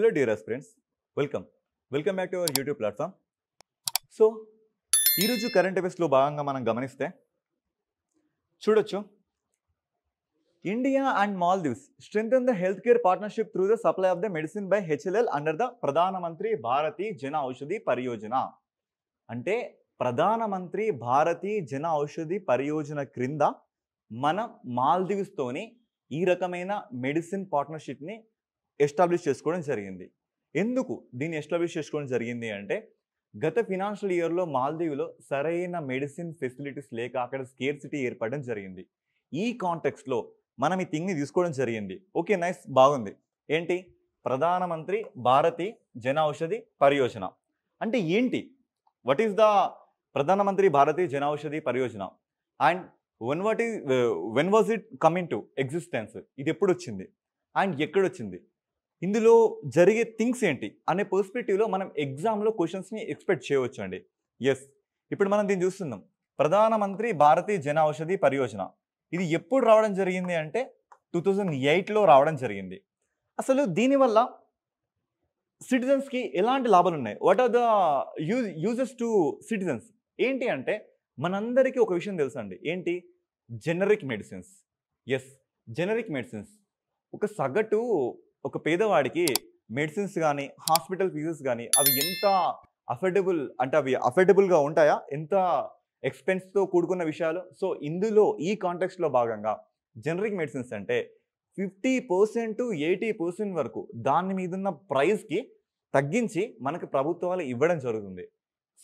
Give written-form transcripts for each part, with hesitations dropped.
Hello dear aspirants, welcome back to our YouTube platform. So, ఈరోజు current అఫైర్స్లో భాగంగా మనం గమనిస్తే చూడొచ్చు, India and Maldives strengthen the health care partnership through the supply of the medicine by HLL under the Pradhanmantri Bharati Jan Aushadhi పరియోజన. అంటే ప్రధానమంత్రి భారతీ జన ఔషధి పరియోజన క్రింద మన మాల్దీవ్స్తోని ఈ రకమైన మెడిసిన్ పార్ట్నర్షిప్ని ఎస్టాబ్లిష్ చేసుకోవడం జరిగింది. ఎందుకు దీన్ని ఎస్టాబ్లిష్ చేసుకోవడం జరిగింది అంటే, గత ఫినాన్షియల్ ఇయర్లో మాల్దీవ్లో సరైన మెడిసిన్ ఫెసిలిటీస్ లేక అక్కడ స్కేర్సిటీ ఏర్పడడం జరిగింది. ఈ కాంటెక్స్ట్లో మనం ఈ థింగ్ని తీసుకోవడం జరిగింది. ఓకే, నైస్, బాగుంది. ఏంటి ప్రధానమంత్రి భారతీ జన ఔషధి పరియోజన అంటే ఏంటి? What is the Pradhanmantri Bharati Jan Aushadhi Pariyojana and when was it coming to existence? ఇది ఎప్పుడు వచ్చింది అండ్ ఎక్కడొచ్చింది? ఇందులో జరిగే థింగ్స్ ఏంటి అనే పర్స్పెక్టివ్లో మనం ఎగ్జామ్లో క్వశ్చన్స్ని ఎక్స్పెక్ట్ చేయవచ్చు అండి. ఎస్, ఇప్పుడు మనం దీన్ని చూస్తున్నాం. ప్రధానమంత్రి భారతీ జన ఔషధి పరియోజన ఇది ఎప్పుడు రావడం జరిగింది అంటే 2008లో రావడం జరిగింది. అసలు దీనివల్ల సిటిజన్స్కి ఎలాంటి లాభాలు ఉన్నాయి? What are the uses to citizens? ఏంటి అంటే, మనందరికీ ఒక విషయం తెలుసు అండి. ఏంటి? Generic medicines. Yes, generic medicines. ఒక సగటు ఒక పేదవాడికి మెడిసిన్స్ కానీ హాస్పిటల్ ఫీజెస్ కానీ అవి ఎంత అఫోర్డబుల్ అంటే అవి అఫోర్డబుల్గా ఉంటాయా? ఎంత ఎక్స్పెన్స్తో కూడుకున్న విషయాలు. సో ఇందులో ఈ కాంటెక్స్ట్లో భాగంగా జెనరిక్ మెడిసిన్స్ అంటే 50% to 80% వరకు దాని మీదున్న ప్రైస్కి తగ్గించి మనకు ప్రభుత్వాలు ఇవ్వడం జరుగుతుంది.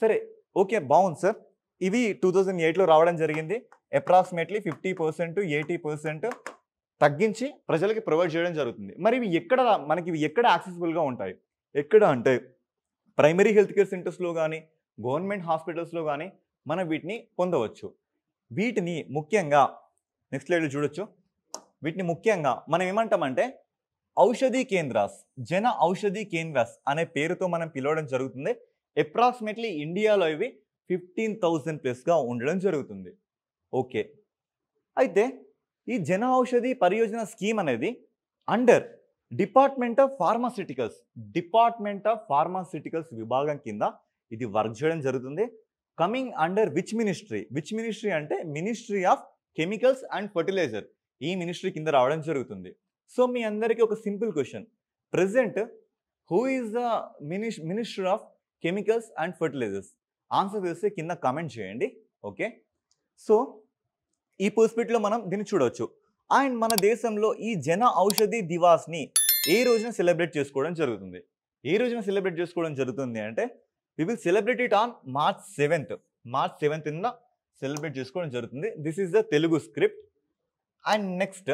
సరే, ఓకే, బాగుంది సార్. ఇవి 2008లో రావడం జరిగింది. అప్రాక్సిమేట్లీ 50% to 80% తగ్గించి ప్రజలకి ప్రొవైడ్ చేయడం జరుగుతుంది. మరి ఇవి ఎక్కడ యాక్సెసిబుల్గా ఉంటాయి? ఎక్కడ అంటే ప్రైమరీ హెల్త్ కేర్ సెంటర్స్లో కానీ గవర్నమెంట్ హాస్పిటల్స్లో కానీ మనం వీటిని పొందవచ్చు. వీటిని ముఖ్యంగా నెక్స్ట్ స్లైడ్లో చూడొచ్చు. వీటిని ముఖ్యంగా మనం ఏమంటామంటే ఔషధి కేంద్రాస్, జన ఔషధి కేంద్రాస్ అనే పేరుతో మనం పిలవడం జరుగుతుంది. అప్రాక్సిమేట్లీ ఇండియాలో ఇవి 15,000+ ఉండడం జరుగుతుంది. ఓకే, అయితే ఈ జన ఔషధి పరియోజన స్కీమ్ అనేది అండర్ డిపార్ట్మెంట్ ఆఫ్ ఫార్మాసిటికల్స్ విభాగం కింద ఇది వర్క్ చేయడం జరుగుతుంది. కమింగ్ అండర్ విచ్ మినిస్ట్రీ అంటే ministry of chemicals and fertiliser. ఈ మినిస్ట్రీ కింద రావడం జరుగుతుంది. సో మీ అందరికీ ఒక simple question, present who is the minister of chemicals and fertilisers? Answer తెలిస్తే కింద కామెంట్ చేయండి. ఓకే, సో ఈ పర్స్పెక్టివ్లో మనం దీన్ని చూడవచ్చు. అండ్ మన దేశంలో ఈ జన ఔషధి దివాస్ని ఏ రోజున సెలబ్రేట్ చేసుకోవడం జరుగుతుంది? ఏ రోజున సెలబ్రేట్ చేసుకోవడం జరుగుతుంది అంటే we will celebrate it on March 7th. March 7th celebrate చేసుకోవడం జరుగుతుంది. This is the Telugu script. And next,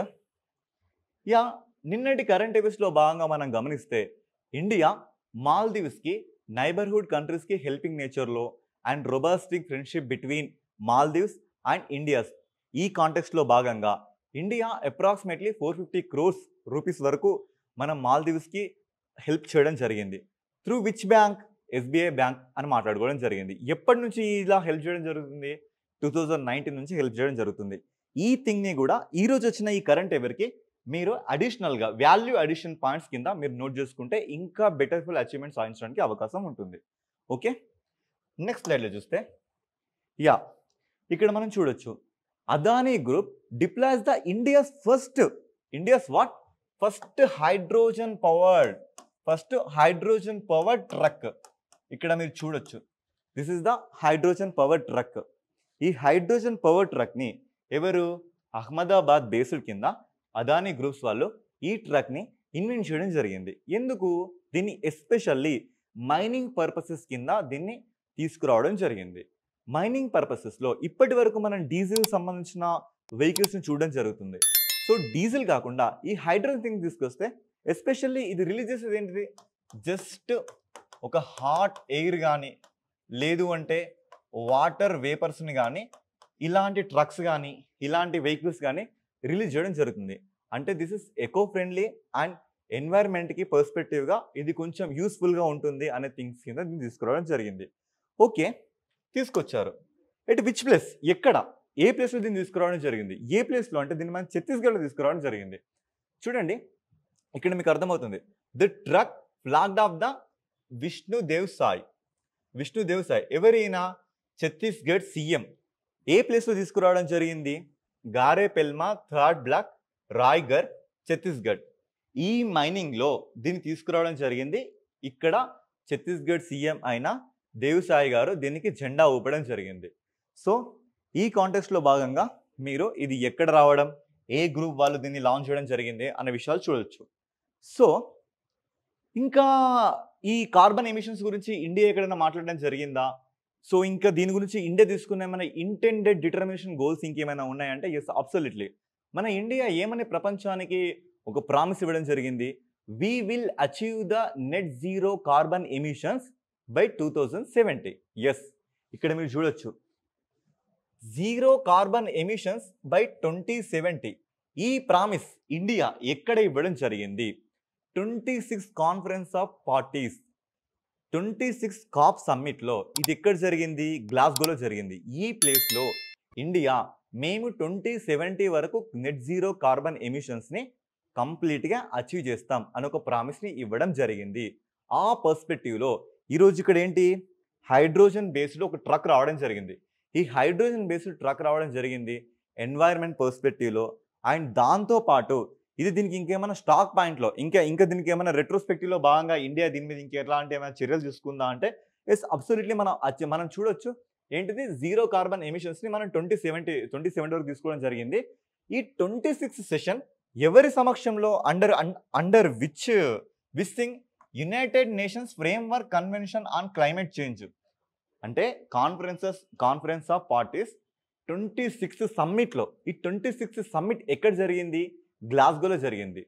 నిన్నటి కరెంట్ అఫైర్స్లో భాగంగా మనం గమనిస్తే ఇండియా మాల్దీవ్స్కి నైబర్హుడ్ కంట్రీస్కి హెల్పింగ్ నేచర్లో and robustic friendship between Maldives and India's ఈ కాంటెక్స్ట్లో భాగంగా ఇండియా అప్రాక్సిమేట్లీ 450 crores రూపీస్ వరకు మనం మాల్దీవ్స్కి హెల్ప్ చేయడం జరిగింది. Through which bank? SBI bank అని మాట్లాడుకోవడం జరిగింది. ఎప్పటి నుంచి ఇలా హెల్ప్ చేయడం జరుగుతుంది? 2019 నుంచి హెల్ప్ చేయడం జరుగుతుంది. ఈ థింగ్ని కూడా ఈరోజు వచ్చిన ఈ కరెంట్ అఫైర్కి మీరు అడిషనల్గా వాల్యూ అడిషన్ పాయింట్స్ కింద మీరు నోట్ చేసుకుంటే ఇంకా బెటర్ఫుల్ అచీవ్మెంట్ సాధించడానికి అవకాశం ఉంటుంది. ఓకే, నెక్స్ట్ స్లైడ్లో చూస్తే ఇక్కడ మనం చూడొచ్చు, Adani group deploys the India's first hydrogen powered truck. ఇక్కడ మీరు చూడొచ్చు, this is the hydrogen power truck. ఈ హైడ్రోజన్ పవర్ ట్రక్ని ఎవరు? అహ్మదాబాద్ బేస్డ్ కింద అదానీ గ్రూప్స్ వాళ్ళు ఈ ట్రక్ని ఇన్వెంట్ చేయడం జరిగింది. ఎందుకు? దీన్ని ఎస్పెషల్లీ మైనింగ్ పర్పసెస్ కింద దీన్ని తీసుకురావడం జరిగింది. మైనింగ్ పర్పసెస్లో ఇప్పటి వరకు మనం డీజిల్ సంబంధించిన వెహికల్స్ని చూడడం జరుగుతుంది. సో డీజిల్ కాకుండా ఈ హైడ్రోజన్ థింగ్ తీసుకొస్తే ఎస్పెషల్లీ ఇది రిలీజ్ చేసేది ఏంటిది? జస్ట్ ఒక హాట్ ఎయిర్ కానీ లేదు అంటే వాటర్ వేపర్స్ని కానీ ఇలాంటి ట్రక్స్ కానీ ఇలాంటి వెహికల్స్ కానీ రిలీజ్ చేయడం జరుగుతుంది. అంటే this is eco friendly and ఎన్వైర్న్మెంట్కి పర్స్పెక్టివ్గా ఇది కొంచెం యూస్ఫుల్గా ఉంటుంది అనే థింగ్స్ కింద దీన్ని తీసుకురావడం జరిగింది. ఓకే, తీసుకొచ్చారు. At which place? ఎక్కడ? ఏ ప్లేస్లో దీన్ని తీసుకురావడం జరిగింది? ఏ ప్లేస్లో అంటే దీన్ని మనం ఛత్తీస్గఢ్లో తీసుకురావడం జరిగింది. చూడండి, ఇక్కడ మీకు అర్థమవుతుంది. The truck flagged of the Vishnudev Sai. Vishnudev Sai ఎవరైనా ఛత్తీస్గఢ్ సీఎం ఏ ప్లేస్లో తీసుకురావడం జరిగింది? గారేపెల్మా థర్డ్ బ్లాక్, రాయ్గర్, ఛత్తీస్గఢ్. ఈ మైనింగ్లో దీన్ని తీసుకురావడం జరిగింది. ఇక్కడ ఛత్తీస్గఢ్ సీఎం అయిన దేవ్సాయ్ గారు దీనికి జెండా ఊపడం జరిగింది. సో ఈ కాంటెక్స్ట్లో భాగంగా మీరు ఇది ఎక్కడ రావడం, ఏ గ్రూప్ వాళ్ళు దీన్ని లాంచ్ చేయడం జరిగింది అనే విషయాలు చూడొచ్చు. సో ఇంకా ఈ కార్బన్ ఎమిషన్స్ గురించి ఇండియా ఎక్కడైనా మాట్లాడడం జరిగిందా? సో ఇంకా దీని గురించి ఇండియా తీసుకున్న ఏమైనా ఇంటెండెడ్ డిటర్మినేషన్ గోల్స్ ఇంకేమైనా ఉన్నాయంటే ఎస్, అబ్సల్యూట్లీ. మన ఇండియా ఏమని ప్రపంచానికి ఒక ప్రామిస్ ఇవ్వడం జరిగింది? We will achieve the net zero carbon emissions by 2070. Yes, ఇక్కడ మీరు చూడొచ్చు జీరో కార్బన్ ఎమిషన్స్ బై 2070. ఈ ప్రామిస్ ఇండియా ఎక్కడ ఇవ్వడం జరిగింది? 26 కాన్ఫరెన్స్ ఆఫ్ పార్టీస్, 26 కాప్ సమ్మిట్లో. ఇది ఎక్కడ జరిగింది? గ్లాస్గోలో జరిగింది. ఈ ప్లేస్లో ఇండియా మేము 2070 వరకు నెట్ జీరో కార్బన్ ఎమిషన్స్ని కంప్లీట్గా అచీవ్ చేస్తాం అని ఒక ప్రామిస్ని ఇవ్వడం జరిగింది. ఆ పర్స్పెక్టివ్లో ఈరోజు ఇక్కడ ఏంటి, హైడ్రోజన్ బేస్డ్ ఒక ట్రక్ రావడం జరిగింది. ఈ హైడ్రోజన్ బేస్డ్ ట్రక్ రావడం జరిగింది ఎన్వైర్న్మెంట్ పర్స్పెక్టివ్లో. అండ్ దాంతోపాటు ఇది దీనికి ఇంకేమైనా స్టాక్ పాయింట్లో ఇంకా దీనికి ఏమైనా రెట్రోస్పెక్టివ్లో భాగంగా ఇండియా దీని మీద ఇంకెట్లాంటి ఏమైనా చర్యలు తీసుకుందా అంటే ఎస్, అబ్సల్యూట్లీ. మనం చూడొచ్చు ఏంటిది, జీరో కార్బన్ ఎమిషన్స్ని మనం 2070 వరకు తీసుకోవడం జరిగింది. ఈ 26 సెషన్ ఎవరి సమక్షంలో, under which thing? United nations framework convention on climate change. అంటే కాన్ఫరెన్స్ ఆఫ్ పార్టీస్ 26 సమ్మిట్లో. ఈ 26 సమ్మిట్ ఎక్కడ జరిగింది? గ్లాస్గోలో జరిగింది.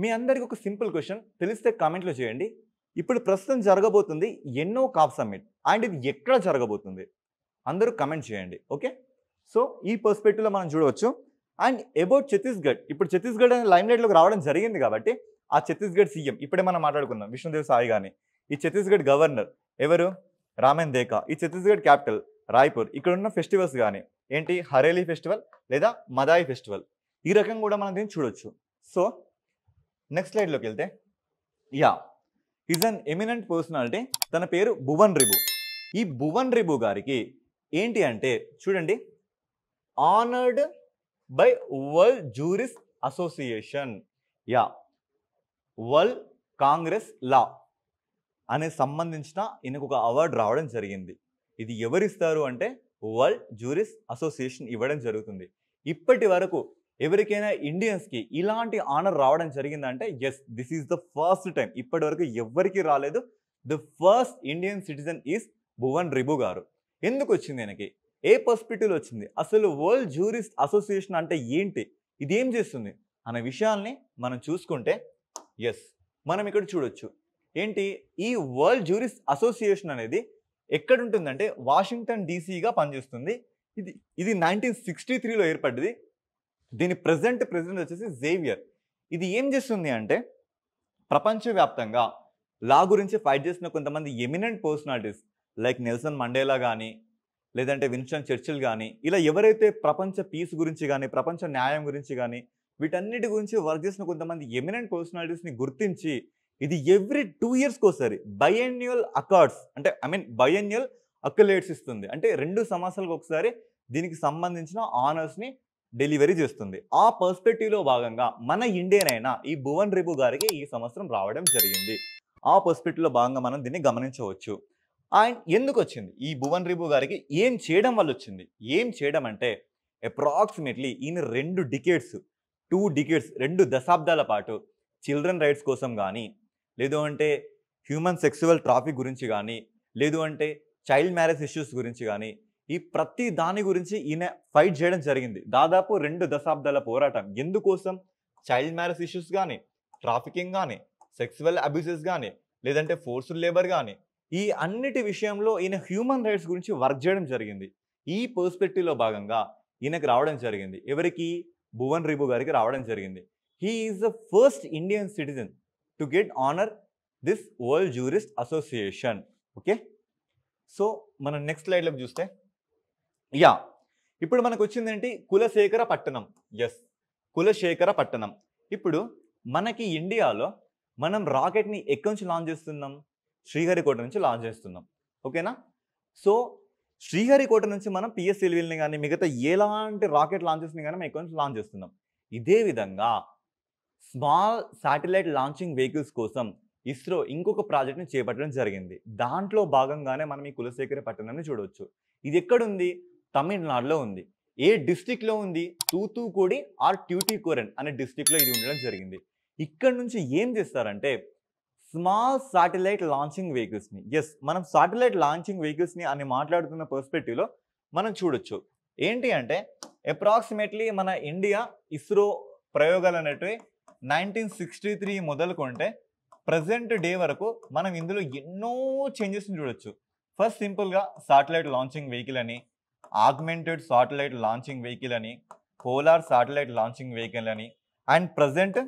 మీ అందరికి ఒక సింపుల్ క్వశ్చన్ తెలిస్తే కామెంట్లో చేయండి. ఇప్పుడు ప్రస్తుతం జరగబోతుంది ఎన్నో కాప్ సమ్మిట్ అండ్ ఇది ఎక్కడ జరగబోతుంది? అందరూ కమెంట్ చేయండి. ఓకే, సో ఈ పర్స్పెక్టివ్లో మనం చూడవచ్చు. అండ్ అబౌట్ ఛత్తీస్గఢ్, ఇప్పుడు ఛత్తీస్గఢ్ అనే లైమ్ లైట్లోకి రావడం జరిగింది కాబట్టి ఆ ఛత్తీస్గఢ్ సీఎం ఇప్పుడే మనం మాట్లాడుకున్నాం విష్ణుదేవ్ సాయ్ గాని. ఈ ఛత్తీస్గఢ్ గవర్నర్ ఎవరు? రామెన్ దేకా. ఈ ఛత్తీస్గఢ్ క్యాపిటల్ రాయ్పూర్. ఇక్కడ ఉన్న ఫెస్టివల్స్ కానీ ఏంటి, హరేలీ ఫెస్టివల్ లేదా మదాయి ఫెస్టివల్. ఈ రకంగా కూడా మనం దీన్ని చూడొచ్చు. సో నెక్స్ట్ స్లైడ్లోకి వెళ్తే, yeah, is an eminent personality. తన పేరు భువన్ రిబు. ఈ భువన్ రిబు గారికి ఏంటి అంటే చూడండి, honoured by world jurist association. Yeah, world congress law అనే సంబంధించిన ఈయనకు ఒక అవార్డు రావడం జరిగింది. ఇది ఎవరిస్తారు అంటే వరల్డ్ జూరిస్ట్ అసోసియేషన్ ఇవ్వడం జరుగుతుంది. ఇప్పటి వరకు ఎవరికైనా ఇండియన్స్కి ఇలాంటి ఆనర్ రావడం జరిగిందంటే yes, this is the first time. ఇప్పటి వరకు ఎవరికి రాలేదు. The first Indian citizen is Bhuvan Ribu garu. ఎందుకు వచ్చింది ఆయనకి? ఏ పర్స్పెక్టివ్లో వచ్చింది? అసలు వరల్డ్ జూరిస్ట్ అసోసియేషన్ అంటే ఏంటి, ఇది ఏం చేస్తుంది అనే విషయాల్ని మనం చూసుకుంటే ఎస్, మనం ఇక్కడ చూడొచ్చు ఏంటి, ఈ వరల్డ్ జూరిస్ట్ అసోసియేషన్ అనేది ఎక్కడ ఉంటుందంటే వాషింగ్టన్ డీసీగా పనిచేస్తుంది. ఇది 1963లో ఏర్పడ్డది. దీని ప్రెసిడెంట్ వచ్చేసి జేవియర్. ఇది ఏం చేస్తుంది అంటే ప్రపంచవ్యాప్తంగా లా గురించి ఫైట్ చేసిన కొంతమంది eminent personalities like Nelson Mandela కానీ లేదంటే విన్స్టన్ చర్చిల్ కానీ, ఇలా ఎవరైతే ప్రపంచ పీస్ గురించి కానీ ప్రపంచ న్యాయం గురించి కానీ వీటన్నిటి గురించి వర్క్ చేసిన కొంతమంది ఎమినెంట్ పర్సనాలిటీస్ని గుర్తించి ఇది ఎవ్రీ 2 ఇయర్స్కి ఒకసారి బైఎన్యువల్ అకార్డ్స్ అంటే బైఎన్యువల్ అక్యులేట్స్ ఇస్తుంది. అంటే 2 సంవత్సరాలకు ఒకసారి దీనికి సంబంధించిన ఆనర్స్ని డెలివరీ చేస్తుంది. ఆ పర్స్పెక్టివ్లో భాగంగా మన ఇండియన్ అయినా ఈ భువన్ రిబు గారికి ఈ సంవత్సరం రావడం జరిగింది. ఆ పర్స్పెక్టివ్లో భాగంగా మనం దీన్ని గమనించవచ్చు. అండ్ ఎందుకు వచ్చింది ఈ భువన్ రిబు గారికి? ఏం చేయడం వల్ల వచ్చింది? ఏం చేయడం అంటే అప్రాక్సిమేట్లీ ఈయన 2 డికేడ్స్ 2 దశాబ్దాల పాటు చిల్డ్రన్ రైట్స్ కోసం కానీ, లేదు అంటే హ్యూమన్ సెక్సువల్ ట్రాఫిక్ గురించి కానీ, లేదు అంటే చైల్డ్ మ్యారేజ్ ఇష్యూస్ గురించి కానీ, ఈ ప్రతి దాని గురించి ఈయన ఫైట్ చేయడం జరిగింది. దాదాపు 2 దశాబ్దాల పోరాటం. ఎందుకోసం? చైల్డ్ మ్యారేజ్ ఇష్యూస్ కానీ, ట్రాఫికింగ్ కానీ, సెక్సువల్ అబ్యూసెస్ కానీ, లేదంటే ఫోర్స్డ్ లేబర్ కానీ, ఈ అన్నిటి విషయంలో ఈయన హ్యూమన్ రైట్స్ గురించి వర్క్ చేయడం జరిగింది. ఈ పర్స్పెక్టివ్లో భాగంగా ఈయనకి రావడం జరిగింది. ఎవరికి? భువన్ రిబు గారికి రావడం జరిగింది. He is the first Indian citizen to get honour this world jurist association. Okay, so మనం నెక్స్ట్ స్లైడ్లోకి చూస్తే, యా, ఇప్పుడు మనకు వచ్చింది ఏంటి? కులశేఖర పట్టణం. ఎస్, కులశేఖర పట్టణం. ఇప్పుడు మనకి ఇండియాలో మనం రాకెట్ని ఎక్కడి నుంచి లాంచ్ చేస్తున్నాం? శ్రీహరికోట నుంచి లాంచ్ చేస్తున్నాం. ఓకేనా? సో శ్రీహరికోట నుంచి మనం పిఎస్ఎల్విని కానీ మిగతా ఎలాంటి రాకెట్ లాంచెస్ని కానీ మనం ఎక్కడి నుంచి లాంచ్ చేస్తున్నాం. ఇదే విధంగా స్మాల్ శాటిలైట్ లాంచింగ్ వెహికల్స్ కోసం ఇస్రో ఇంకొక ప్రాజెక్ట్ని చేపట్టడం జరిగింది. దాంట్లో భాగంగానే మనం ఈ కులశేఖరపట్నంని చూడవచ్చు. ఇది ఎక్కడుంది? తమిళనాడులో ఉంది. ఏ డిస్ట్రిక్ట్లో ఉంది? తూతుకుడి ఆర్ ట్యూటికోరన్ అనే డిస్ట్రిక్ట్లో ఇది ఉండడం జరిగింది. ఇక్కడ నుంచి ఏం చేస్తారంటే స్మాల్ శాటిలైట్ లాంచింగ్ వెహికల్స్ని, మనం శాటిలైట్ లాంచింగ్ వెహికల్స్ని అని మాట్లాడుతున్న పర్స్పెక్టివ్లో మనం చూడొచ్చు. ఏంటి అంటే అప్రాక్సిమేట్లీ మన ఇండియా ఇస్రో ప్రయోగాలు అనేటివి 1963 మొదలుకుంటే ప్రజెంట్ డే వరకు మనం ఇందులో ఎన్నో చేంజెస్ని చూడొచ్చు. ఫస్ట్ సింపుల్గా శాటిలైట్ లాంచింగ్ వెహికల్ అని, ఆగ్మెంటెడ్ శాటిలైట్ లాంచింగ్ వెహికల్ అని, పోలార్ శాటిలైట్ లాంచింగ్ వెహికల్ అని, అండ్ ప్రజెంట్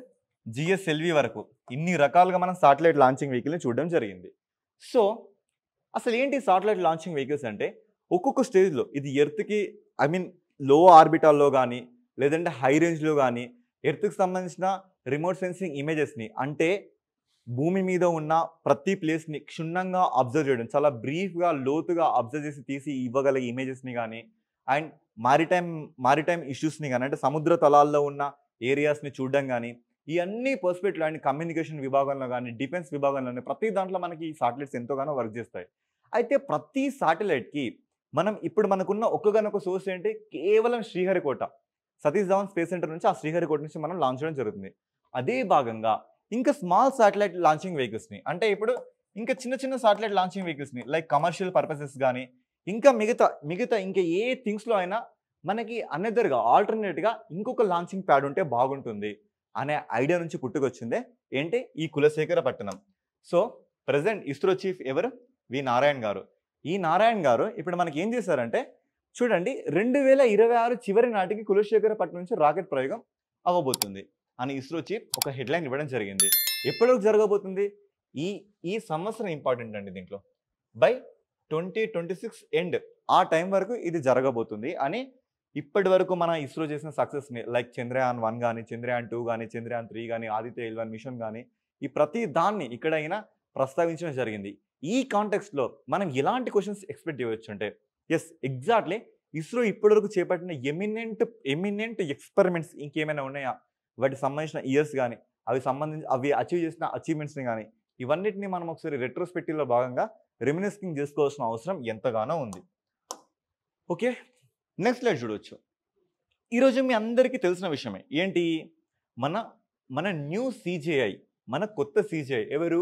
జిఎస్ఎల్వి వరకు ఇన్ని రకాలుగా మనం శాటిలైట్ లాంచింగ్ వెహికల్ని చూడడం జరిగింది. సో అసలు ఏంటి శాటిలైట్ లాంచింగ్ వెహికల్స్ అంటే ఒక్కొక్క స్టేజ్లో ఇది ఎర్త్కి లో ఆర్బిటాల్లో కానీ లేదంటే హై రేంజ్లో కానీ ఎర్త్కి సంబంధించిన రిమోట్ సెన్సింగ్ ఇమేజెస్ని, అంటే భూమి మీద ఉన్న ప్రతి ప్లేస్ని క్షుణ్ణంగా అబ్జర్వ్ చేయడం, చాలా బ్రీఫ్గా లోతుగా అబ్జర్వ్ చేసి తీసి ఇవ్వగల ఇమేజెస్ని కానీ, అండ్ మారిటైమ్ ఇష్యూస్ని కానీ, అంటే సముద్ర తలాల్లో ఉన్న ఏరియాస్ని చూడడం కానీ, ఈ అన్ని పర్స్పెక్టివ్ అండ్ కమ్యూనికేషన్ విభాగంలో కానీ డిఫెన్స్ విభాగంలో కానీ ప్రతి దాంట్లో మనకి ఈ శాటిలైట్స్ ఎంతోగానో వర్క్ చేస్తాయి. అయితే ప్రతి శాటిలైట్కి మనం ఇప్పుడు మనకున్న ఒక్కగానొక సోర్స్ ఏంటి? కేవలం శ్రీహరికోట సతీష్ ధావన్ స్పేస్ సెంటర్ నుంచి ఆ శ్రీహరికోట నుంచి మనం లాంచ్ చేయడం జరుగుతుంది. అదే భాగంగా ఇంకా స్మాల్ శాటిలైట్ లాంచింగ్ వెహికల్స్ని, అంటే ఇప్పుడు ఇంకా చిన్న చిన్న శాటిలైట్ లాంచింగ్ వెహికల్స్ని లైక్ కమర్షియల్ పర్పసెస్ కానీ ఇంకా మిగతా ఇంకా ఏ థింగ్స్లో అయినా మనకి అనదర్గా ఆల్టర్నేట్గా ఇంకొక లాంచింగ్ ప్యాడ్ ఉంటే బాగుంటుంది అనే ఐడియా నుంచి పుట్టుకొచ్చిందే ఏంటి ఈ కులశేఖరపట్నం. సో ప్రజెంట్ ఇస్రో చీఫ్ ఎవరు? వి నారాయణ్ గారు. ఈ నారాయణ్ గారు ఇప్పుడు మనకి ఏం చేశారంటే చూడండి 2026 చివరి నాటికి కులశేఖరపట్నం నుంచి రాకెట్ ప్రయోగం అవ్వబోతుంది అని ఇస్రో చీఫ్ ఒక హెడ్లైన్ ఇవ్వడం జరిగింది. ఎప్పటివరకు జరగబోతుంది? ఈ సంవత్సరం ఇంపార్టెంట్ అండి. దీంట్లో బై 2026 ఎండ్ ఆ టైం వరకు ఇది జరగబోతుంది అని ఇప్పటి వరకు మన ఇస్రో చేసిన సక్సెస్ని లైక్ చంద్రయాన్ 1 కానీ, చంద్రయాన్ 2 కానీ, చంద్రయాన్ 3 కానీ, ఆదిత్య L1 మిషన్ కానీ ఈ ప్రతి దాన్ని ఇక్కడైనా ప్రస్తావించడం జరిగింది. ఈ కాంటెక్స్ట్లో మనం ఎలాంటి క్వశ్చన్స్ ఎక్స్పెక్ట్ చేయవచ్చు అంటే ఎగ్జాక్ట్లీ ఇస్రో ఇప్పటివరకు చేపట్టిన ఎమినెంట్ ఎక్స్పెరిమెంట్స్ ఇంకేమైనా ఉన్నాయా, వాటికి సంబంధించిన ఇయర్స్ కానీ అవి అచీవ్ చేసిన అచీవ్మెంట్స్ని కానీ ఇవన్నిటిని మనం ఒకసారి రెట్రోస్పెక్టివ్లో భాగంగా రెమినిస్కింగ్ చేసుకోవాల్సిన అవసరం ఎంతగానో ఉంది. ఓకే, నెక్స్ట్ స్లైడ్ చూడవచ్చు. ఈరోజు మీ అందరికీ తెలిసిన విషయమే ఏంటి? మన న్యూ సిజేఐ, మన కొత్త సిజేఐ ఎవరు?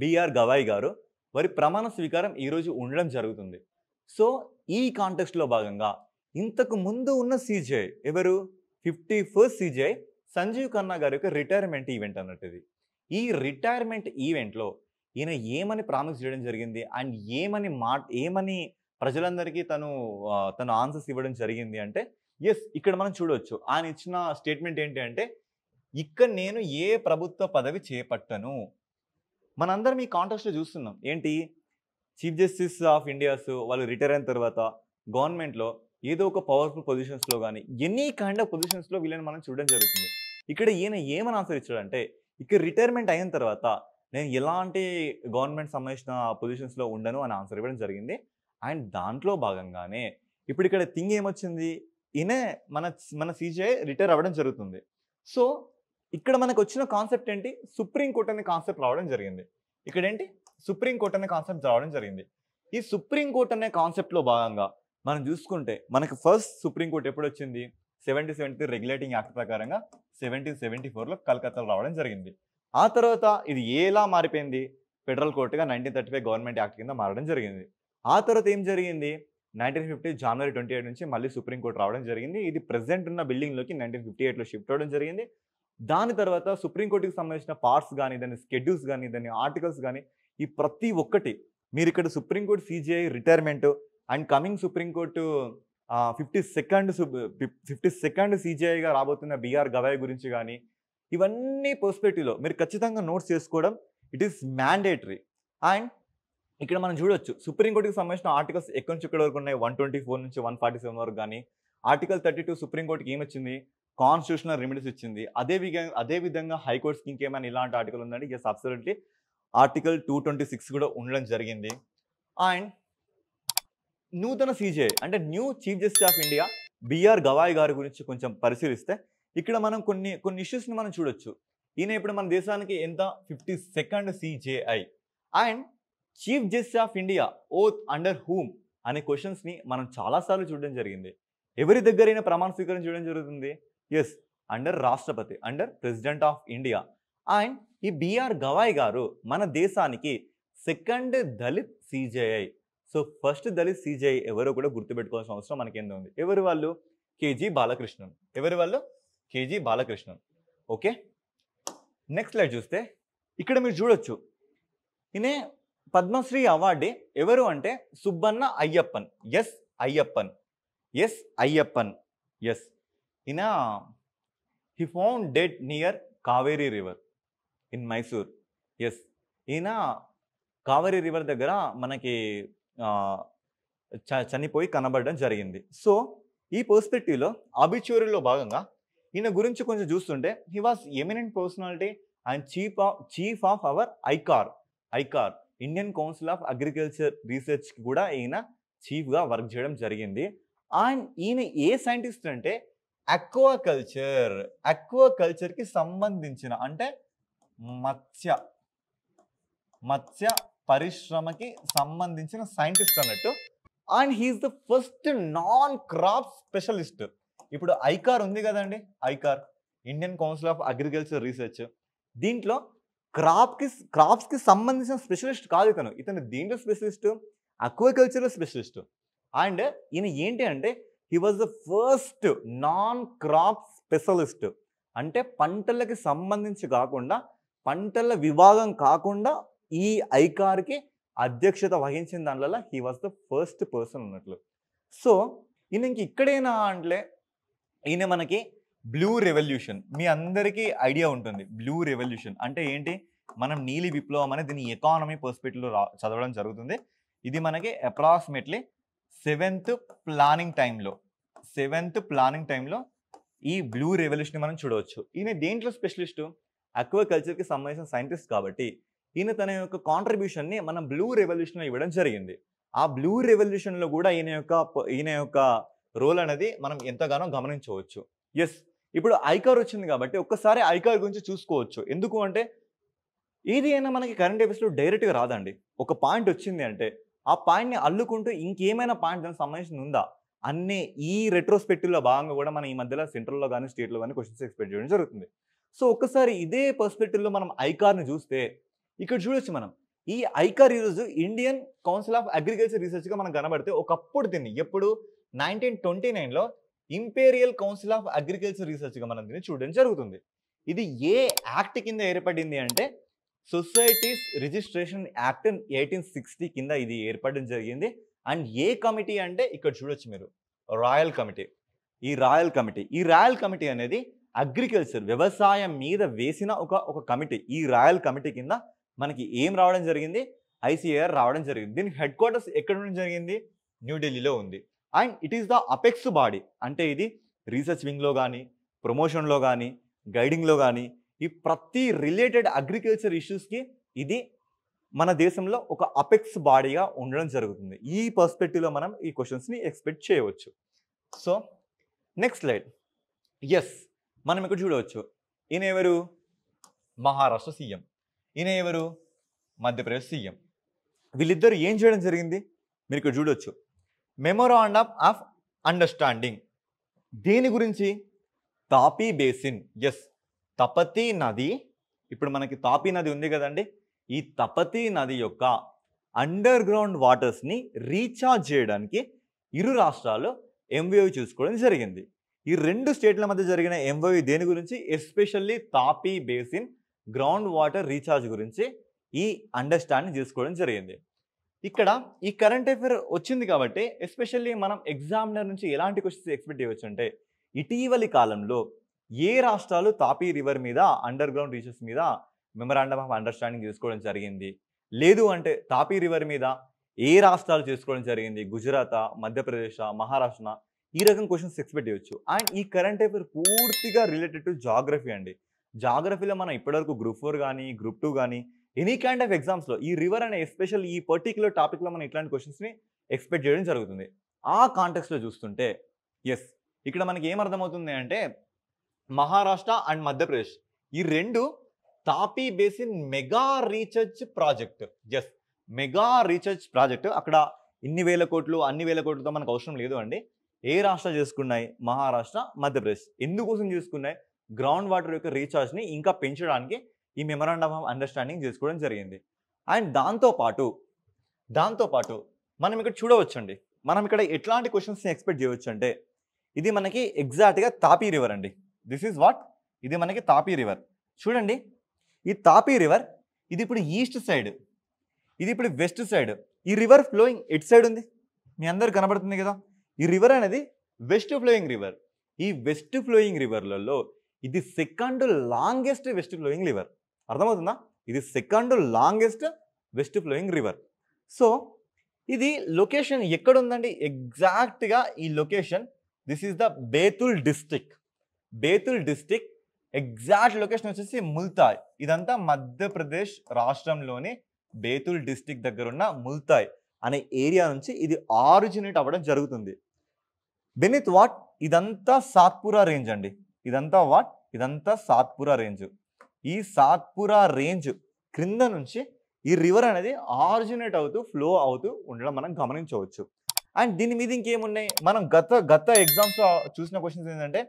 బిఆర్ గవాయ్ గారు. వారి ప్రమాణ స్వీకారం ఈరోజు ఉండడం జరుగుతుంది. సో ఈ కాంటెక్స్ట్లో భాగంగా ఇంతకు ముందు ఉన్న సిజేఐ ఎవరు? 51st సిజేఐ సంజీవ్ ఖన్నా గారి యొక్క రిటైర్మెంట్ ఈవెంట్ అన్నట్టుది. ఈ రిటైర్మెంట్ ఈవెంట్లో ఈయన ఏమని ప్రామిస్ చేయడం జరిగింది అండ్ ఏమని ప్రజలందరికీ తను ఆన్సర్స్ ఇవ్వడం జరిగింది అంటే ఇక్కడ మనం చూడవచ్చు. ఆయన ఇచ్చిన స్టేట్మెంట్ ఏంటి అంటే ఇక్కడ నేను ఏ ప్రభుత్వ పదవి చేపట్టను. మనందరం ఈ కాంటెక్స్ట్లో చూస్తున్నాం ఏంటి? చీఫ్ జస్టిస్ ఆఫ్ ఇండియాస్ వాళ్ళు రిటైర్ అయిన తర్వాత గవర్నమెంట్లో ఏదో ఒక పవర్ఫుల్ పొజిషన్స్లో కానీ ఎనీ కైండ్ ఆఫ్ పొజిషన్స్లో వీళ్ళని మనం చూడడం జరుగుతుంది. ఇక్కడ ఈయన ఏమని ఆన్సర్ ఇచ్చాడంటే ఇక్కడ రిటైర్మెంట్ అయిన తర్వాత నేను ఎలాంటి గవర్నమెంట్ సంబంధించిన పొజిషన్స్లో ఉండను అని ఆన్సర్ ఇవ్వడం జరిగింది. అండ్ దాంట్లో భాగంగానే ఇప్పుడు ఇక్కడ థింగ్ ఏమొచ్చింది? ఈయన మన సిజేఐ రిటైర్ అవ్వడం జరుగుతుంది. సో ఇక్కడ మనకు వచ్చిన కాన్సెప్ట్ ఏంటి? సుప్రీంకోర్టు అనే కాన్సెప్ట్ రావడం జరిగింది. ఇక్కడ ఏంటి? సుప్రీంకోర్టు అనే కాన్సెప్ట్ రావడం జరిగింది. ఈ సుప్రీంకోర్టు అనే కాన్సెప్ట్లో భాగంగా మనం చూసుకుంటే మనకు ఫస్ట్ సుప్రీంకోర్టు ఎప్పుడు వచ్చింది? 1773 రెగ్యులేటింగ్ యాక్ట్ ప్రకారంగా 1774లో కలకత్తాలో రావడం జరిగింది. ఆ తర్వాత ఇది ఎలా మారిపోయింది? ఫెడరల్ కోర్టుగా 1935 గవర్నమెంట్ యాక్ట్ కింద మారడం జరిగింది. ఆ తర్వాత ఏం జరిగింది? 1950 జనవరి 28 నుంచి మళ్ళీ సుప్రీంకోర్టు రావడం జరిగింది. ఇది ప్రెసెంట్ ఉన్న బిల్డింగ్లోకి 1958లో షిఫ్ట్ అవ్వడం జరిగింది. దాని తర్వాత సుప్రీంకోర్టుకి సంబంధించిన పార్ట్స్ కానీ, దాని స్కెడ్యూల్స్ కానీ, దాని ఆర్టికల్స్ కానీ ఈ ప్రతి ఒక్కటి మీరు ఇక్కడ supreme court CJI retirement and coming supreme court 52nd సిజేఐగా రాబోతున్న బిఆర్ గవాయ్ గురించి కానీ ఇవన్నీ పర్స్పెక్టివ్లో మీరు ఖచ్చితంగా నోట్స్ చేసుకోవడం ఇట్ ఈస్ మ్యాండేటరీ. అండ్ ఇక్కడ మనం చూడొచ్చు సుప్రీంకోర్టుకి సంబంధించిన ఆర్టికల్స్ ఎక్కడి నుంచి ఇక్కడ వరకు ఉన్నాయి? 124 నుంచి 147 వరకు కానీ, ఆర్టికల్ 32 సుప్రీంకోర్టుకి ఏమొచ్చింది, కాన్స్టిట్యూషనల్ రెమెడీస్ ఇచ్చింది. అదే విధంగా హైకోర్టుకి ఇంకేమైనా ఇలాంటి ఆర్టికల్ ఉందండి? ఎస్, అబ్సల్యూట్లీ ఆర్టికల్ 226 కూడా ఉండడం జరిగింది. అండ్ నూతన సీజేఐ అంటే new chief justice of India BR Gavai గారి గురించి కొంచెం పరిశీలిస్తే ఇక్కడ మనం కొన్ని ఇష్యూస్ని మనం చూడొచ్చు. ఈయన ఇప్పుడు మన దేశానికి ఎంత 52nd CJI. And chief justice of India oath under whom అనే క్వశ్చన్స్ని మనం చాలాసార్లు చూడడం జరిగింది. ఎవరి దగ్గరైనా ప్రమాణ స్వీకారం చేయడం జరుగుతుంది? ఎస్, అండర్ రాష్ట్రపతి, under president of India. And ఈ బిఆర్ గవాయ్ గారు మన దేశానికి 2nd Dalit CJI. So first Dalit CJI ఎవరో కూడా గుర్తుపెట్టుకోవాల్సిన అవసరం మనకేందో ఉంది. ఎవరు వాళ్ళు? కేజీ బాలకృష్ణన్. ఎవరు వాళ్ళు? KG Balakrishnan. Okay, next slide చూస్తే ఇక్కడ మీరు చూడొచ్చు, ఈయన పద్మశ్రీ అవార్డే. ఎవరు అంటే Subbanna Ayyappan. S Ayyappan, S Ayyappan, yes. ఈయన he found dead near Kaveri river in Mysore. Yes, ఈయన కావేరీ రివర్ దగ్గర మనకి చనిపోయి కనబడడం జరిగింది. సో ఈ పర్స్పెక్టివ్లో ఆబిచ్యూరీలో భాగంగా ఈయన గురించి కొంచెం చూస్తుంటే he was eminent personality and chief of our ICAR Indian council of Agriculture రీసెర్చ్కి కూడా ఈయన చీఫ్గా వర్క్ చేయడం జరిగింది. అండ్ ఈయన ఏ సైంటిస్ట్ అంటే అక్వాకల్చర్కి సంబంధించిన అంటే మత్స్య పరిశ్రమకి సంబంధించిన సైంటిస్ట్ అన్నట్టు. And he is the first non crop specialist. ఇప్పుడు ఐకార్ ఉంది కదండి, ICAR Indian council of agriculture research. దీంట్లో క్రాప్స్కి సంబంధించిన స్పెషలిస్ట్ కాదు ఇతను దీంట్లో స్పెషలిస్ట్, అక్వాకల్చర్లో స్పెషలిస్ట్. అండ్ ఈయన ఏంటి అంటే he was the first non crop specialist. అంటే పంటలకి సంబంధించి కాకుండా, పంటల విభాగం కాకుండా ఈ ఐకార్కి అధ్యక్షత వహించిన దానివల్ల he was the first person అన్నట్లు. సో ఈయన ఇంక ఇక్కడేనా అంటే ఈయన మనకి బ్లూ రెవల్యూషన్, మీ అందరికీ ఐడియా ఉంటుంది. బ్లూ రెవల్యూషన్ అంటే ఏంటి? మనం నీలి విప్లవం అనేది దీని ఎకానమీ పర్స్పెక్టివ్లో చదవడం జరుగుతుంది. ఇది మనకి అప్రాక్సిమేట్లీ 7th ప్లానింగ్ టైంలో ఈ బ్లూ రెవల్యూషన్ మనం చూడవచ్చు. ఈయన దేంట్లో స్పెషలిస్టు? అక్వాకల్చర్కి సంబంధించిన సైంటిస్ట్ కాబట్టి ఈయన తన యొక్క కాంట్రిబ్యూషన్ని మనం బ్లూ రెవల్యూషన్లో ఇవ్వడం జరిగింది. ఆ బ్లూ రెవల్యూషన్లో కూడా ఈయన యొక్క రోల్ అనేది మనం ఎంతగానో గమనించవచ్చు. ఎస్, ఇప్పుడు ఐకార్ వచ్చింది కాబట్టి ఒక్కసారి ఐకార్ గురించి చూసుకోవచ్చు. ఎందుకు అంటే ఇది అయినా మనకి కరెంట్ అఫైర్స్లో డైరెక్ట్గా రాదండి. ఒక పాయింట్ వచ్చింది అంటే ఆ పాయింట్ని అల్లుకుంటూ ఇంకేమైనా పాయింట్ దానికి సంబంధించి ఉందా అన్నీ ఈ రెట్రోస్పెక్టివ్లో భాగంగా కూడా మనం ఈ మధ్యలో సెంట్రల్లో కానీ స్టేట్లో కానీ క్వశ్చన్స్ ఎక్స్పెక్ట్ చేయడం జరుగుతుంది. సో ఒక్కసారి ఇదే పర్స్పెక్టివ్లో మనం ఐకార్ని చూస్తే ఇక్కడ చూడొచ్చు మనం ఈ ఐకార్ ఈరోజు ఇండియన్ కౌన్సిల్ ఆఫ్ అగ్రికల్చర్ రీసెర్చ్గా మనం కనబడితే ఒకప్పుడు దీన్ని ఎప్పుడు 1929లో ఇంపీరియల్ కౌన్సిల్ ఆఫ్ అగ్రికల్చర్ రీసెర్చ్గా మనం దీన్ని చూడడం జరుగుతుంది. ఇది ఏ యాక్ట్ కింద ఏర్పడింది అంటే సొసైటీస్ రిజిస్ట్రేషన్ యాక్ట్ 1860 కింద ఇది ఏర్పడడం జరిగింది. అండ్ ఏ కమిటీ అంటే ఇక్కడ చూడొచ్చు మీరు రాయల్ కమిటీ. ఈ రాయల్ కమిటీ అనేది అగ్రికల్చర్ వ్యవసాయం మీద వేసిన ఒక కమిటీ. ఈ రాయల్ కమిటీ కింద మనకి ఏం రావడం జరిగింది? ఐసిఏఆర్ రావడం జరిగింది. దీనికి హెడ్ క్వార్టర్స్ ఎక్కడ ఉండడం జరిగింది? న్యూఢిల్లీలో ఉంది. And it is the apex body. అంటే ఇది రీసెర్చ్ వింగ్లో కానీ, ప్రమోషన్లో కానీ, గైడింగ్లో కానీ, ఈ ప్రతి రిలేటెడ్ అగ్రికల్చర్ ఇష్యూస్కి ఇది మన దేశంలో ఒక అపెక్స్ బాడీగా ఉండడం జరుగుతుంది. ఈ పర్స్పెక్టివ్లో మనం ఈ క్వశ్చన్స్ని ఎక్స్పెక్ట్ చేయవచ్చు. So next slide. ఎస్, మనం ఇక్కడ చూడవచ్చు ఈయన ఎవరు? మహారాష్ట్ర సీఎం. ఈయన ఎవరు? మధ్యప్రదేశ్ సీఎం. వీళ్ళిద్దరు ఏం చేయడం జరిగింది మీరు ఇక్కడ చూడొచ్చు. Memorandum of understanding. దేని గురించి? తాపీ బేసిన్. ఎస్, తపతీ నది. ఇప్పుడు మనకి తాపీ నది ఉంది కదండి, ఈ తపతీ నది యొక్క అండర్ గ్రౌండ్ వాటర్స్ని రీఛార్జ్ చేయడానికి ఇరు రాష్ట్రాలు ఎంఓయూ చూసుకోవడం జరిగింది. ఈ రెండు స్టేట్ల మధ్య జరిగిన ఎంఓయూ దేని గురించి? Especially Tapi basin ground water recharge గురించి ఈ అండర్స్టాండింగ్ చేసుకోవడం జరిగింది. ఇక్కడ ఈ కరెంట్ అఫైర్ వచ్చింది కాబట్టి ఎస్పెషల్లీ మనం ఎగ్జామినర్ నుంచి ఎలాంటి క్వశ్చన్స్ ఎక్స్పెక్ట్ చేయవచ్చు అంటే ఇటీవలి కాలంలో ఏ రాష్ట్రాలు తాపీ రివర్ మీద అండర్ గ్రౌండ్ రీచెస్ మీద మెమరాండమ్ ఆఫ్ అండర్స్టాండింగ్ చేసుకోవడం జరిగింది, లేదు అంటే తాపీ రివర్ మీద ఏ రాష్ట్రాలు చేసుకోవడం జరిగింది? గుజరాత్, మధ్యప్రదేశ్, మహారాష్ట్ర, ఈ రకం క్వశ్చన్స్ ఎక్స్పెక్ట్ చేయొచ్చు. అండ్ ఈ కరెంట్ అఫైర్ పూర్తిగా రిలేటెడ్ టు జాగ్రఫీ అండి. జాగ్రఫీలో మనం ఇప్పటివరకు గ్రూప్ 4 గానీ, గ్రూప్ 2 గానీ ఎనీ కైండ్ ఆఫ్ ఎగ్జామ్స్‌లో ఈ రివర్ అనే ఎస్పెషల్ ఈ పర్టిక్యులర్ టాపిక్‌లో మనం ఇట్లాంటి క్వశ్చన్స్‌ని ఎక్స్పెక్ట్ చేయడం జరుగుతుంది. ఆ కాంటెక్స్ట్‌లో చూస్తుంటే యెస్, ఇక్కడ మనకి ఏం అర్థమవుతుంది అంటే మహారాష్ట్ర అండ్ మధ్యప్రదేశ్ ఈ 2 Tapi basin mega research project. Yes, mega research project. అక్కడ ఇన్ని వేల కోట్లు, అన్ని వేల కోట్లతో మనకు అవసరం లేదు అండి. ఏ రాష్ట్రాలు చేసుకున్నాయి? మహారాష్ట్ర, మధ్యప్రదేశ్. ఎందుకోసం చేసుకున్నాయి? గ్రౌండ్ వాటర్ యొక్క రీఛార్జ్‌ని ఇంకా పెంచడానికి ఈ మెమరాండమ్ ఆఫ్ అండర్‌స్టాండింగ్ చేసుకోవడం జరిగింది. అండ్ దాంతో పాటు మనం ఇక్కడ చూడవచ్చండి. మనం ఇక్కడ ఎట్లాంటి క్వెషన్స్‌ని ఎక్స్‌పెక్ట్ చేయొచ్చంటే ఇది మనకి ఎగ్జాక్ట్‌గా తాపీ రివర్ అండి. This is what? ఇది మనకి తాపీ రివర్. చూడండి, ఈ తాపీ రివర్ ఇది ఇప్పుడు ఈస్ట్ సైడ్, ఇది ఇప్పుడు వెస్ట్ సైడ్. ఈ రివర్ ఫ్లోయింగ్ ఎటు సైడ్ ఉంది? మీ అందరికి కనబడుతుంది కదా. ఈ రివర్ అనేది వెస్ట్ ఫ్లోయింగ్ రివర్. ఈ వెస్ట్ ఫ్లోయింగ్ రివర్లలో ఇది second longest west flowing river. అర్థమవుతుందా? ఇది second longest west flowing river. So ఇది లొకేషన్ ఎక్కడ ఉందండి? ఎగ్జాక్ట్‌గా ఈ location this is the Betul district. Betul district exact location వచ్చేసి ముల్తాయ్. ఇదంతా మధ్యప్రదేశ్ రాష్ట్రంలోని బేతుల్ డిస్ట్రిక్ట్ దగ్గర ఉన్న ముల్తాయ్ అనే ఏరియా నుంచి ఇది ఆరిజినేట్ అవ్వడం జరుగుతుంది. బెనిత్ వాట్? ఇదంతా సాత్పురా రేంజ్ అండి. ఇదంతా వాట్? ఇదంతా సాత్పురా రేంజ్. ఈ సాత్పురా రేంజ్ క్రింద నుంచి ఈ రివర్ అనేది ఆరిజినేట్ అవుతూ ఫ్లో అవుతూ ఉండడం మనం గమనించవచ్చు. అండ్ దీని మీద ఇంకేమున్నాయి? మనం గత ఎగ్జామ్స్లో చూసిన క్వశ్చన్స్ ఏంటంటే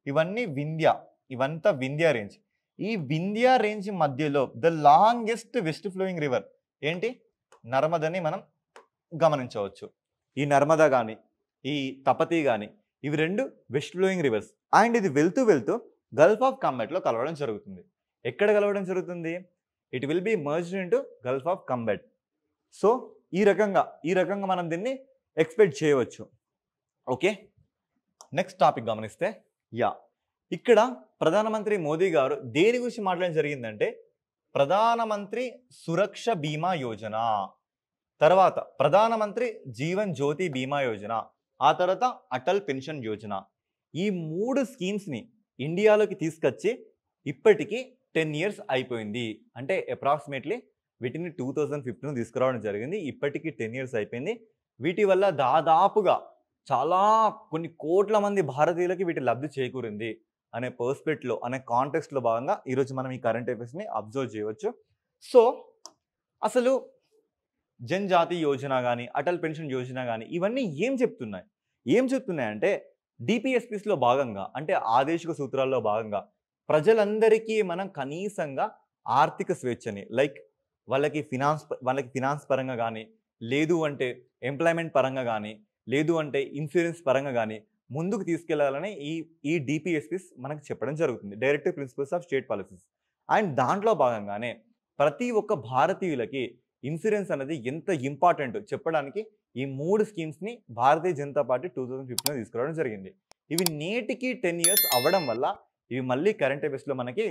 ఇవంతా వింధ్యా రేంజ్. ఈ వింధ్యా రేంజ్ మధ్యలో the longest west flowing river ఏంటి? నర్మదని మనం గమనించవచ్చు. ఈ నర్మదా కానీ, ఈ తపతి కానీ ఇవి 2 వెస్ట్ ఫ్లోయింగ్ రివర్స్. అండ్ ఇది వెళ్తూ గల్ఫ్ ఆఫ్ కంబెట్లో కలవడం జరుగుతుంది. ఎక్కడ కలవడం జరుగుతుంది? It will be merged into Gulf of cum bed. So ఈ రకంగా మనం దీన్ని ఎక్స్పెక్ట్ చేయవచ్చు. ఓకే, నెక్స్ట్ టాపిక్ గమనిస్తే ఇక్కడ ప్రధానమంత్రి మోదీ గారు దేని గురించి మాట్లాడడం జరిగిందంటే ప్రధానమంత్రి సురక్ష బీమా యోజన, తర్వాత ప్రధానమంత్రి జీవన్ జ్యోతి బీమా యోజన, ఆ తర్వాత అటల్ పెన్షన్ యోజన. ఈ 3 స్కీమ్స్ని ఇండియాలోకి తీసుకొచ్చి ఇప్పటికీ 10 years అయిపోయింది. అంటే అప్రాక్సిమేట్లీ వీటిని 2015 తీసుకురావడం జరిగింది. ఇప్పటికీ 10 years అయిపోయింది. వీటి వల్ల దాదాపుగా చాలా కొన్ని కోట్ల మంది భారతీయులకి వీటి లబ్ధి చేకూరింది అనే పర్స్పెక్టివ్లో, అనే కాంటెక్స్ట్లో భాగంగా ఈరోజు మనం ఈ కరెంట్ అఫైర్స్ని అబ్జర్వ్ చేయవచ్చు. సో అసలు జన్జాతి యోజన కానీ, అటల్ పెన్షన్ యోజన కానీ ఇవన్నీ ఏం చెప్తున్నాయంటే డిపిఎస్పిస్లో భాగంగా, అంటే ఆదేశిక సూత్రాల్లో భాగంగా ప్రజలందరికీ మనం కనీసంగా ఆర్థిక స్వేచ్ఛని లైక్ వాళ్ళకి ఫినాన్స్ పరంగా కానీ, లేదు అంటే ఎంప్లాయ్మెంట్ పరంగా కానీ, లేదు అంటే ఇన్సూరెన్స్ పరంగా కానీ ముందుకు తీసుకెళ్లాలని ఈ డిపిఎస్పిస్ మనకు చెప్పడం జరుగుతుంది, directive principles of state policies. And దాంట్లో భాగంగానే ప్రతి ఒక్క భారతీయులకి ఇన్సూరెన్స్ అనేది ఎంత ఇంపార్టెంట్ చెప్పడానికి ఈ 3 స్కీమ్స్ని భారతీయ జనతా పార్టీ 2015లో తీసుకురావడం జరిగింది. ఇవి నేటికి 10 years అవ్వడం వల్ల ఇవి మళ్ళీ కరెంట్ అఫైర్స్లో మనకి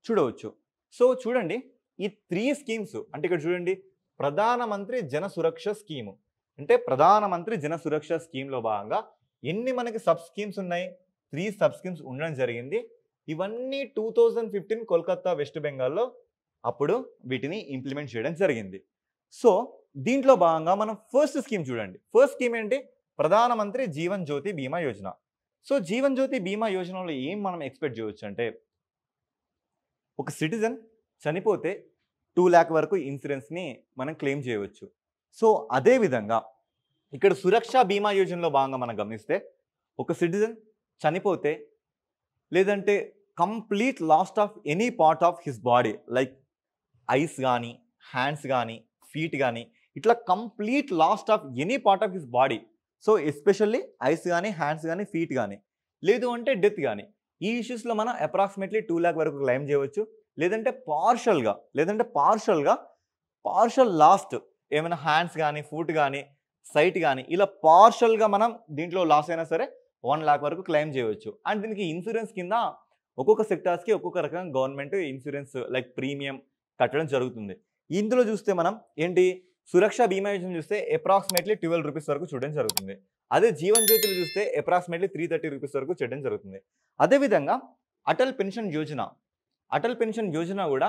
చూడవచ్చు. సో చూడండి, ఈ 3 స్కీమ్స్ అంటే ఇక్కడ చూడండి, ప్రధానమంత్రి జన సురక్ష స్కీము అంటే ప్రధానమంత్రి జన సురక్ష స్కీమ్లో భాగంగా ఎన్ని మనకి సబ్ స్కీమ్స్ ఉన్నాయి? 3 సబ్ స్కీమ్స్ ఉండడం జరిగింది. ఇవన్నీ 2015 కోల్కతా వెస్ట్ బెంగాల్లో అప్పుడు వీటిని ఇంప్లిమెంట్ చేయడం జరిగింది. సో దీంట్లో భాగంగా మనం ఫస్ట్ స్కీమ్ చూడండి. ఫస్ట్ స్కీమ్ ఏంటి? ప్రధానమంత్రి జీవన్ జ్యోతి బీమా యోజన. సో జీవన్ జ్యోతి బీమా యోజనలో ఏం మనం ఎక్స్పెక్ట్ చేయవచ్చు అంటే ఒక సిటిజన్ చనిపోతే 2 lakh వరకు ఇన్సూరెన్స్ని మనం క్లెయిమ్ చేయవచ్చు. సో అదేవిధంగా ఇక్కడ సురక్ష బీమా యోజనలో భాగంగా మనం గమనిస్తే ఒక సిటిజన్ చనిపోతే లేదంటే complete last of any part of his body like ice కానీ, హ్యాండ్స్ కానీ, ఫీట్ కానీ, ఇట్లా complete last of any part of his body. So especially ice కానీ, హ్యాండ్స్ కానీ, ఫీట్ కానీ, లేదు అంటే డెత్ కానీ, ఈ ఇష్యూస్లో మనం అప్రాక్సిమేట్లీ 2 lakh వరకు క్లెయిమ్ చేయవచ్చు. లేదంటే పార్షల్ లాస్ట్ ఏమైనా హ్యాండ్స్ కానీ, ఫుట్ కానీ, సైట్ కానీ ఇలా పార్షల్గా మనం దీంట్లో లాస్ అయినా సరే 1 lakh వరకు క్లెయిమ్ చేయవచ్చు. అండ్ దీనికి ఇన్సూరెన్స్ కింద ఒక్కొక్క సెక్టార్స్కి ఒక్కొక్క రకంగా గవర్నమెంట్ ఇన్సూరెన్స్ లైక్ ప్రీమియం కట్టడం జరుగుతుంది. ఇందులో చూస్తే మనం ఏంటి సురక్ష బీమా యోజన చూస్తే అప్రాక్సిమేట్లీ 12 rupees వరకు చూడడం జరుగుతుంది. అదే జీవన్ జ్యోతిలో చూస్తే అప్రాక్సిమేట్లీ 330 రూపీస్ వరకు చేయడం జరుగుతుంది. అదేవిధంగా అటల్ పెన్షన్ యోజన, అటల్ పెన్షన్ యోజన కూడా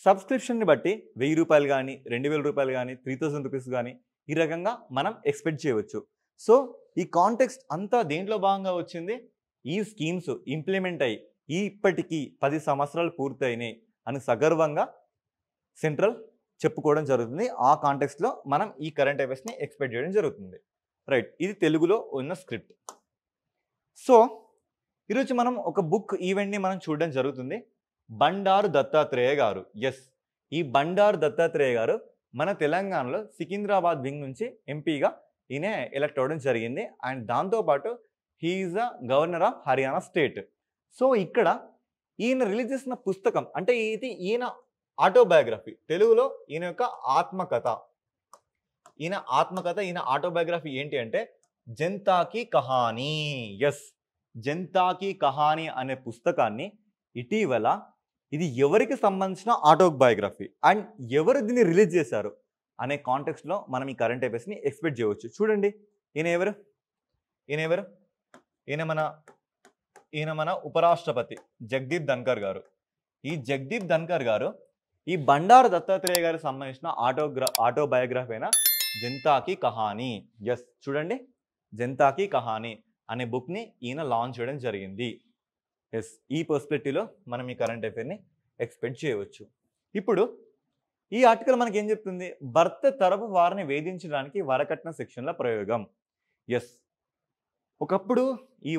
సబ్స్క్రిప్షన్ని బట్టి ₹1000 కానీ, ₹2000 కానీ, 3000 రూపీస్ కానీ ఈ రకంగా మనం ఎక్స్పెక్ట్ చేయవచ్చు. సో ఈ కాంటెక్స్ట్ అంతా దేంట్లో భాగంగా వచ్చింది? ఈ స్కీమ్స్ ఇంప్లిమెంట్ అయ్యి ఇప్పటికీ 10 సంవత్సరాలు పూర్తయినాయి అని సగర్వంగా సెంట్రల్ చెప్పుకోవడం జరుగుతుంది. ఆ కాంటెక్స్ట్లో మనం ఈ కరెంట్ అఫైర్స్ని ఎక్స్పెక్ట్ చేయడం జరుగుతుంది. రైట్, ఇది తెలుగులో ఉన్న స్క్రిప్ట్. సో ఈరోజు మనం ఒక బుక్ ఈవెంట్ని మనం చూడడం జరుగుతుంది. బండారు దత్తాత్రేయ గారు. ఎస్, ఈ బండారు దత్తాత్రేయ గారు మన తెలంగాణలో సికింద్రాబాద్ వింగ్ నుంచి ఎంపీగా ఈయన ఎలక్ట్ అవ్వడం జరిగింది. అండ్ దాంతోపాటు he is the governor of Haryana state. So ఇక్కడ ఈయన రిలీజ్ చేసిన పుస్తకం అంటే ఇది ఈయన ఆటోబయోగ్రఫీ, తెలుగులో ఈయన యొక్క ఆత్మకథ. ఈయన ఆటోబయోగ్రఫీ ఏంటి అంటే జనతా కీ కహానీ. ఎస్, జనతా కీ కహానీ అనే పుస్తకాన్ని ఇటీవల ఇది ఎవరికి సంబంధించిన ఆటోబయోగ్రఫీ అండ్ ఎవరు దీన్ని రిలీజ్ చేశారు అనే కాంటెక్స్ట్లో మనం ఈ కరెంట్ అఫైర్స్ని ఎక్స్పెక్ట్ చేయవచ్చు. చూడండి, ఈయన ఎవరు? ఈయన మన ఉపరాష్ట్రపతి జగదీప్ ధన్కర్ గారు. ఈ జగదీప్ ధన్కర్ గారు ఈ బండారు దత్తాత్రేయ గారికి సంబంధించిన ఆటోబయోగ్రఫీ అయిన జనతా కీ కహానీ. ఎస్, చూడండి, జనతా కీ కహానీ అనే బుక్ని ఈయన లాంచ్ చేయడం జరిగింది. ఎస్, ఈ పర్స్పెక్టివ్లో మనం ఈ కరెంట్ అఫైర్ని ఎక్స్పెక్ట్ చేయవచ్చు. ఇప్పుడు ఈ ఆర్టికల్ మనకి ఏం చెప్తుంది? భర్త తరపు వారిని వేధించడానికి వరకట్న సెక్షన్ల ప్రయోగం. ఎస్, ఒకప్పుడు ఈ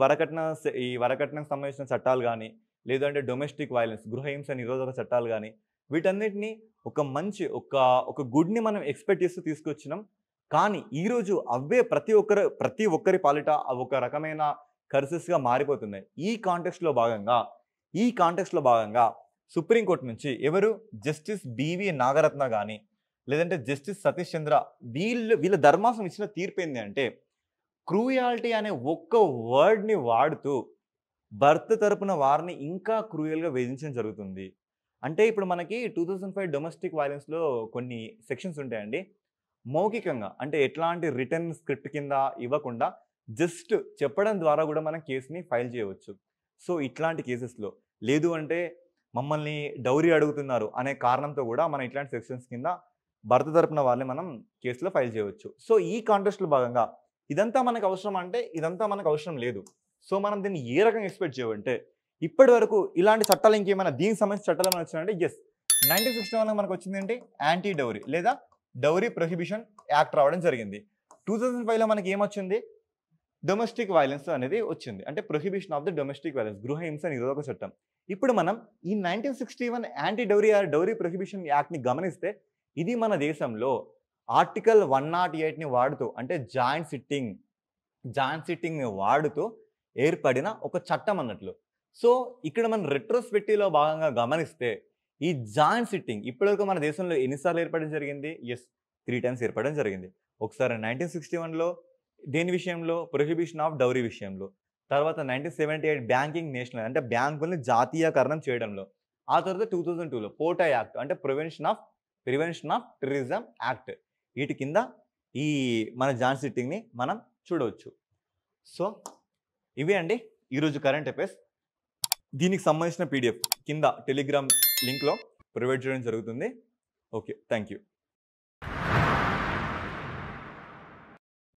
వరకట్నకు సంబంధించిన చట్టాలు కానీ, లేదంటే డొమెస్టిక్ వైలెన్స్, గృహహింస నిరోధక చట్టాలు కానీ, వీటన్నిటిని ఒక మంచి ఒక గుడ్ని మనం ఎక్స్పెక్ట్ చేస్తూ తీసుకొచ్చినాం. కానీ ఈరోజు అవే ప్రతి ఒక్కరి పాలిట ఒక రకమైన కర్సెస్గా మారిపోతున్నాయి. ఈ కాంటెక్స్ట్లో భాగంగా సుప్రీంకోర్టు నుంచి ఎవరు జస్టిస్ బివి నాగరత్న కానీ, లేదంటే జస్టిస్ సతీష్ చంద్ర వీళ్ళ ధర్మాసనం ఇచ్చిన తీర్పు ఏంటి అంటే క్రూయాలిటీ అనే ఒక్క వర్డ్ని వాడుతూ భర్త తరపున వారిని ఇంకా క్రూయల్గా వేధించడం జరుగుతుంది. అంటే ఇప్పుడు మనకి 2005 డొమెస్టిక్ వైలెన్స్లో కొన్ని సెక్షన్స్ ఉంటాయండి. మౌఖికంగా అంటే ఎట్లాంటి రిటర్న్ స్క్రిప్ట్ కింద ఇవ్వకుండా జస్ట్ చెప్పడం ద్వారా కూడా మనం కేసుని ఫైల్ చేయవచ్చు. సో ఇట్లాంటి కేసెస్లో లేదు అంటే మమ్మల్ని డౌరీ అడుగుతున్నారు అనే కారణంతో కూడా మనం ఇట్లాంటి సెక్షన్స్ కింద భర్త తరపున వాళ్ళని మనం కేసులో ఫైల్ చేయవచ్చు. సో ఈ కాంటెస్ట్లో భాగంగా ఇదంతా మనకు అవసరం అంటే ఇదంతా మనకు అవసరం లేదు. సో మనం దీన్ని ఏ రకంగా ఎక్స్పెక్ట్ చేయమంటే ఇప్పటి వరకు ఇలాంటి చట్టాలు ఇంకేమైనా దీనికి సంబంధించిన చట్టాలు ఏమైనా వచ్చినాయంటే ఎస్, 1961 మనకు వచ్చింది ఏంటి? యాంటీ డౌరీ లేదా డౌరీ ప్రొహిబిషన్ యాక్ట్ రావడం జరిగింది. 2005లో మనకి ఏమొచ్చింది? డొమెస్టిక్ వైలెన్స్ అనేది వచ్చింది. అంటే prohibition of the domestic violence, గృహహింస నిరోధక చట్టం. ఇప్పుడు మనం ఈ 1961 యాంటీ డౌరీ ప్రొహిబిషన్ యాక్ట్ని గమనిస్తే ఇది మన దేశంలో ఆర్టికల్ 108ని వాడుతూ అంటే జాయింట్ సిట్టింగ్ని వాడుతూ ఏర్పడిన ఒక చట్టం అన్నట్లు. సో ఇక్కడ మనం రెట్రోస్పెక్టివ్లో భాగంగా గమనిస్తే ఈ జాయింట్ సిట్టింగ్ ఇప్పటివరకు మన దేశంలో ఎన్నిసార్లు ఏర్పడడం జరిగింది? ఎస్, 3 times ఏర్పడడం జరిగింది. ఒకసారి 1961లో దేని విషయంలో? ప్రొహిబిషన్ ఆఫ్ డౌరీ విషయంలో. తర్వాత 1978 బ్యాంకింగ్ నేషనల్ అంటే బ్యాంకుల్ని జాతీయకరణం చేయడంలో. ఆ తర్వాత 2002లో పోటా యాక్ట్ అంటే ప్రివెన్షన్ ఆఫ్ టెర్రరిజం యాక్ట్. వీటి కింద ఈ మన జాయింట్ సిట్టింగ్ని మనం చూడవచ్చు. సో ఇవే అండి ఈరోజు కరెంట్ అఫైర్స్. దీనికి సంబంధించిన పీడిఎఫ్ కింద టెలిగ్రామ్ లింక్లో ప్రొవైడ్ చేయడం జరుగుతుంది. Okay, thank you.